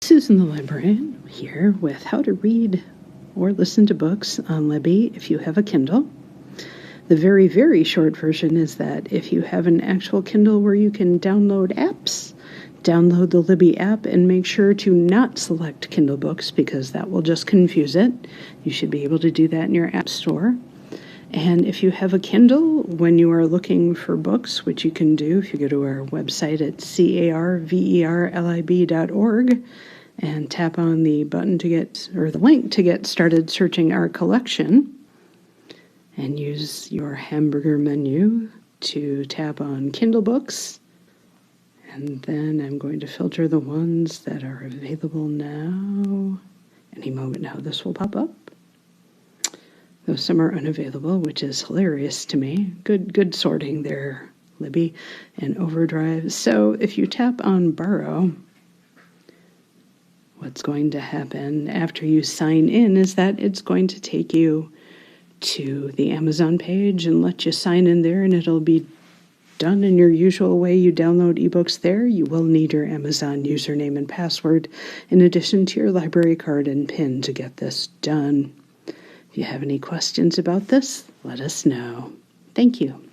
Susan the Librarian here with how to read or listen to books on Libby if you have a Kindle. The very, very short version is that if you have an actual Kindle where you can download apps, download the Libby app and make sure to not select Kindle books because that will just confuse it. You should be able to do that in your app store. And if you have a Kindle, when you are looking for books, which you can do if you go to our website at carverlib.org and tap on the button to get, or the link to get started searching our collection, and use your hamburger menu to tap on Kindle books. And then I'm going to filter the ones that are available now. Any moment now this will pop up. Though some are unavailable, which is hilarious to me. Good sorting there, Libby and Overdrive. So if you tap on Borrow, what's going to happen after you sign in is that it's going to take you to the Amazon page and let you sign in there, and it'll be done in your usual way. You download ebooks there. You will need your Amazon username and password in addition to your library card and PIN to get this done. If you have any questions about this, let us know. Thank you.